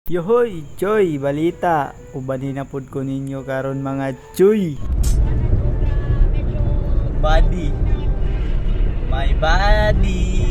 Yohoy, Choy, balita. Ubanin na pud ko ninyo karon mga Choy. Body. My body.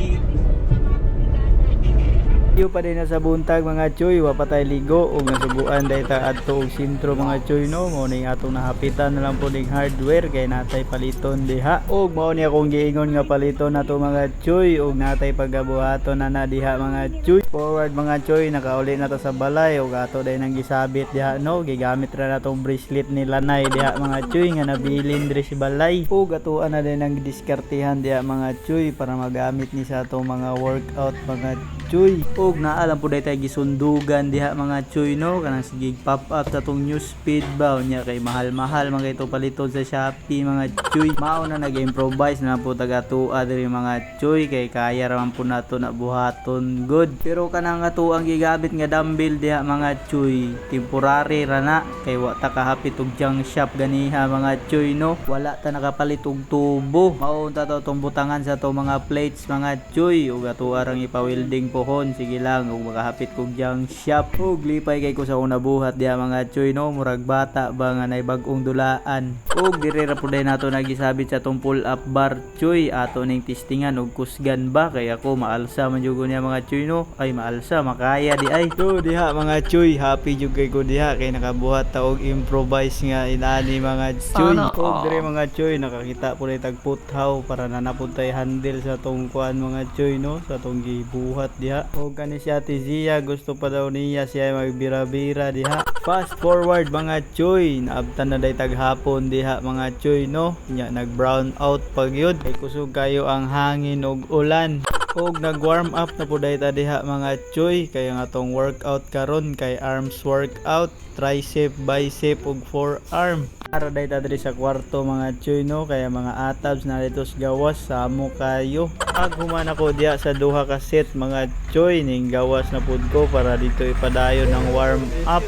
Iyo pa din na sa buntag mga Choy, wa pa tay ligo ug nasubuan dayta ta adto og sentro mga Choy no. Mao ning atong nahapitan na lang po ning hardware kay natay paliton diha. Ug mao ni akong giingon nga paliton nato mga Choy ug natay pagabuhaton na diha mga Choy. Forward mga Choy, nakauli na to sa balay ug ato day nang gisabit diha no. Gigamit ra natong bracelet ni Lanay diha mga Choy nga nabilin diri sa balay. Ug atuan na din nang diskartehan diha mga Choy para magamit ni sa atong mga workout mga Choy. Ug naalam po day tay gisundugan diha mga Choy no, kanang sige pop up sa tong news feed ba unya kay mahal-mahal mga ito paliton sa Shopee mga Choy. Mao na nag-improvise na po taga-tua diri mga Choy kay kaya ra man po nato na buhaton good. Pero kanang ato ang gigamit nga dumbbell diha mga Choy, temporary ra na kay wa ta kahapit og junk shop ganiha mga Choy no. Wala ta nakapalit og tubo. Mao ta to tong butangan sa to mga plates mga Choy ug ato arang ipa-welding pohon. Sige lang ug makahapit kog junk shop ug lipay kay ko sa una buhat diha mga Choy no, murag bata ba nga nay bag-ong dulaan. Ug diri ra pud nato nagisabit sa tong pull up bar Choy, ato ning testingan og kusgan ba kay ako maalsa man jud niya mga Choy no. Ay maalsa makaya di ay. So diha mga Choy, happy jud kay ko diha kay nakabuhat ta og improvise nga inani mga Choy. Ug diri mga Choy nakakita pud tag puthaw para nanapod tay handle sa tong kuan mga Choy no, sa tong gibuhat diha. Ug kani si Ate Zia gusto pa daw niya siya magbira-bira diha. Fast forward mga Choy, naabtan na day taghapon diha mga Choy no. Nya nag brown out pagyud kay kusog kayo ang hangin ug ulan. Og nag-warm up na po dayta diha mga Choy kay ang atong workout karon kay arms workout, tricep, bicep ug forearm. Para dayta diri sa kwarto mga Choy no, kaya mga atabs na dito sa gawas samo kayo. Ag human ako diha sa duha ka set mga Choy, ning gawas na pud ko para dito ipadayon ang warm up.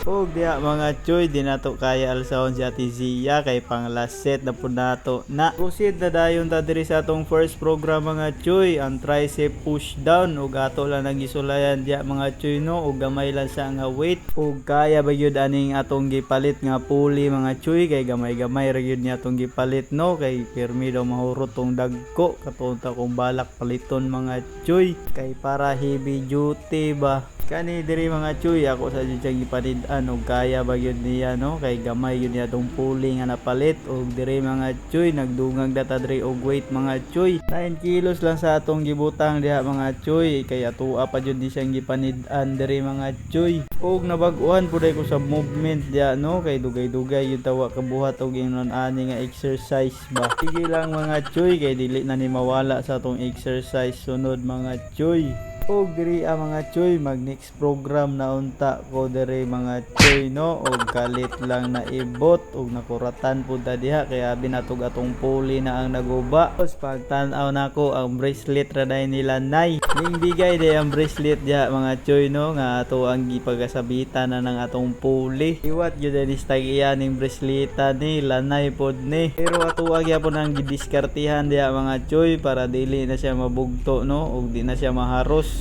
Og diha mga Choy, di nato kaya alsahon si Ate Zia kay pang last set na pud nato na. Proceed na dayon ta diri sa atong first program mga Choy, ang tricep push down ug ato lang nagisulayan diha mga Choy no, ug gamay lang sa nga weight ug kaya ba gyud aning atong gipalit nga pulley mga Choy kay gamay-gamay ra gyud niya atong gipalit no, kay pirmi daw mahurot tong dagko katon ta kung balak paliton mga Choy kay para heavy duty ba. Kani diri mga Choy, ako sa jud gipanid-an og kaya ba gyud niya no, kay gamay gyud niya tong pulley nga napalit. Og diri mga Choy, nagdungag data diri og weight mga Choy, 9 kilos lang sa atong gibutang diha mga Choy kay atoa pa jud ni siyang gipanid-an diri mga Choy. Og nabag-uhan pud ko sa movement diha no, kay dugay-dugay yung tawa kabuhat og ingnon ani nga exercise ba. Sige lang mga Choy, kay dili na ni mawala sa atong exercise sunod mga Choy. Og diri mga Choy, mag next program na unta ko diri mga Choy no, og kalit lang na ibot og nakuratan pud ta diha kay abi natog atong pulley na ang naguba. Tapos pagtan-aw nako ang bracelet ra day nila nay. Ning bigay day ang bracelet diha mga Choy no, nga ato ang gipagasabitan na ng atong pulley. Iwat gyud ni stag iya ning bracelet ni Lanay pod ni. Pero ato gyapon ang gidiskartihan diha mga Choy para dili na siya mabugto no, og di na siya maharos.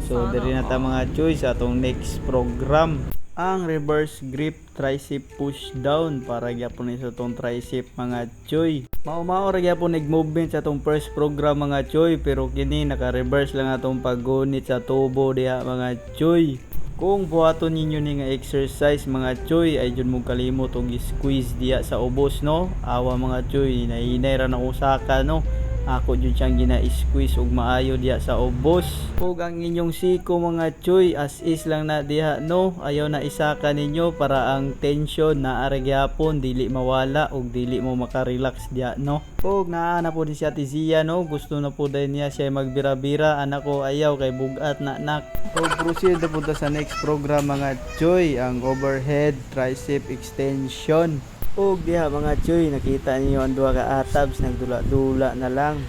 So diri na ta mga Choy sa atong next program, ang reverse grip tricep push down para gyapon ni sa atong tricep mga Choy. Mao ra gyapon nag-movement sa atong first program mga Choy, pero kini naka-reverse lang atong paggunit sa tubo diha mga Choy. Kung buhaton ninyo ni nga exercise mga Choy, ay jud mo kalimot og squeeze diha sa ubos no. Awa mga Choy, nahinay ra na usaka no. Ako jud siyang gina-squeeze og maayo diha sa ubos. Ug ang inyong siko mga choy as is lang na diha no. Ayaw na isaka ninyo para ang tension na ara gyapon dili mawala ug dili mo makarelax diha no. Ug naa na po ni si Ate Zia no. Gusto na po din niya siya magbira-bira. Anak ko ayaw kay bugat na nak. Ug proceed na punta sa next program mga choy, ang overhead tricep extension. Og diha mga choy, nakita niyo ang duha ka atabs nagdula-dula na lang.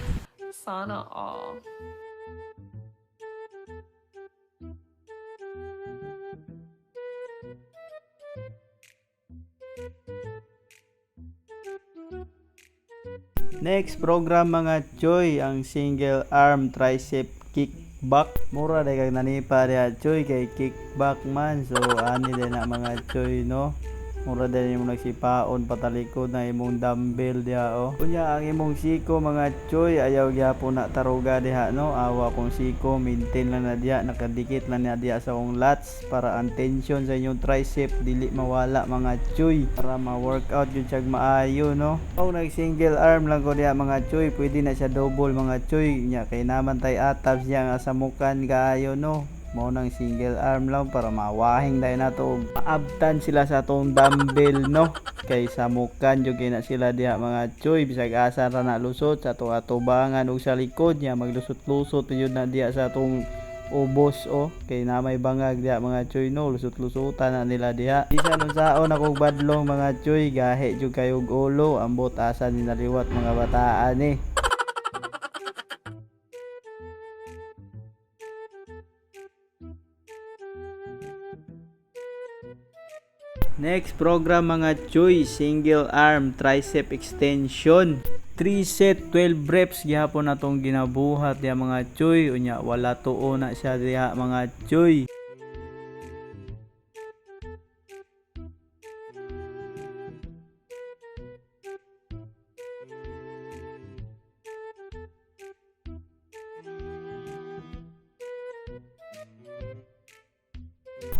Sana all. Next program mga choy, ang single arm tricep kickback. Mura day kag nanipa diha choy kay kickback man. So ani din na mga choy no. Mura din yung nagsipaon patalikod na imong dumbbell diha oh. Kunya ang imong siko mga choy ayaw gyapon na taruga diha no. Awa kung siko maintain lang na diha, nakadikit lang na diha sa ong lats para ang tension sa inyong tricep dili mawala mga choy, para ma-workout jud siya maayo no. Kung nag single arm lang ko diha mga choy, pwede na siya double mga choy. Nya kay naman tay atabs diha nga samukan kaayo no. Mo nang single arm lang para mawahing dahil na to maabtan sila sa atong dumbbell no. Kay samukan jud na sila diha mga choy, bisag asa ra na lusot sa atong atubangan ug sa likod niya maglusot-lusot jud na diha sa atong ubos oh. Kay na may bangag diha mga choy no, lusot-lusotan na nila diha. Isa nun saon ako badlong mga choy, gahi jud kayo og ulo, ambot asa ni naliwat mga bataan eh. Next program mga choy, single arm tricep extension. 3 set 12 reps gihapon natong ginabuhat diha mga choy. Unya wala tuo na siya diha mga choy.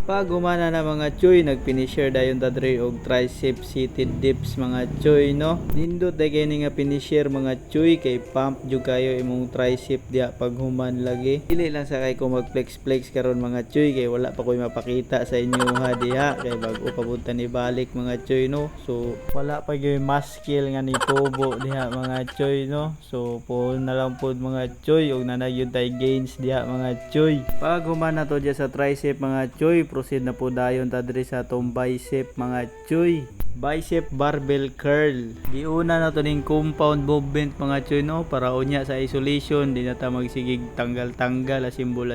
Pag humana na mga choy, nagpinisher dayon ta dre og tricep seated dips mga choy no. Nindot day kay ni nga pinisher mga choy kay pump jud kayo imong tricep diha pag human lagi. Dili lang sa kay ko mag flex karon mga choy kay wala pa koy mapakita sa inyo ha diha kay bag-o pa pud ni balik mga choy no. So wala pa gyud muscle nga ni tubo diha mga choy no. So po na lang pud mga choy og nanagyud tay gains diha mga choy. Pag humana to diha sa tricep mga choy, proceed na po dayon ta diri sa atong bicep mga choy. Bicep barbell curl. Giuna na to ning compound movement mga choy no, para unya sa isolation di na ta magsigig tanggal-tanggal asimbol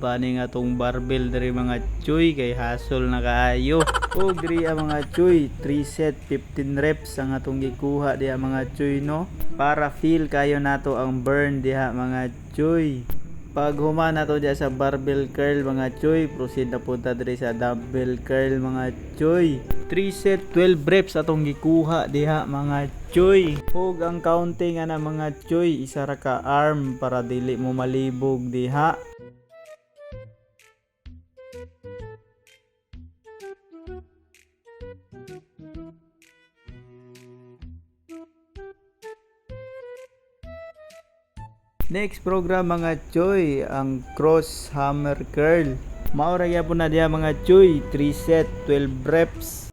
pa ni nga atong barbell diri mga choy kay hasol na kaayo. O diri mga choy, 3 set 15 reps ang atong gikuha diha mga choy no, para feel kayo nato ang burn diha mga choy. Pag humana to diya sa barbell curl mga choy, proceed na punta diri sa dumbbell curl mga choy. 3 set 12 reps atong gikuha diha mga choy. Ug ang counting ana mga choy, isa ra ka arm para dili mo malibog diha. Next program mga choy, ang cross hammer curl. Maura gyapon na diha mga choy, 3 set 12 reps.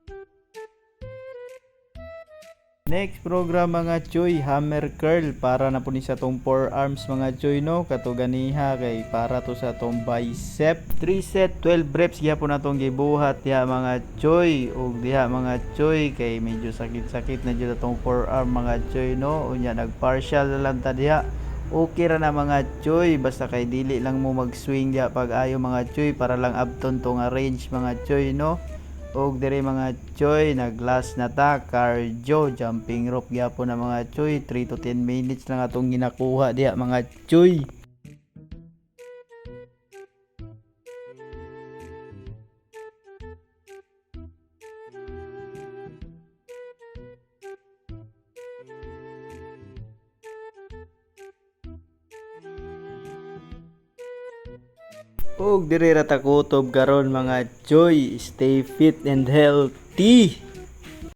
Next program mga choy, hammer curl, para na po ni sa tong forearms mga choy no, katuganiha kay para to sa tong bicep. 3 set 12 reps gyapon natong gibuhat diha mga choy. Ug diha mga choy kay medyo sakit-sakit na jud atong forearm mga choy no, unya nag partial na lang ta diha. Okay ra na mga choy, basta kay dili lang mo mag-swing diha pag ayo mga choy, para lang abton to nga range mga choy no. Og diri mga choy, nag last na ta cardio jumping rope gyapon na mga choy, 3 to 10 minutes lang atong ginakuha diha mga choy. Og diri ra ta kutob karon mga choy, stay fit and healthy.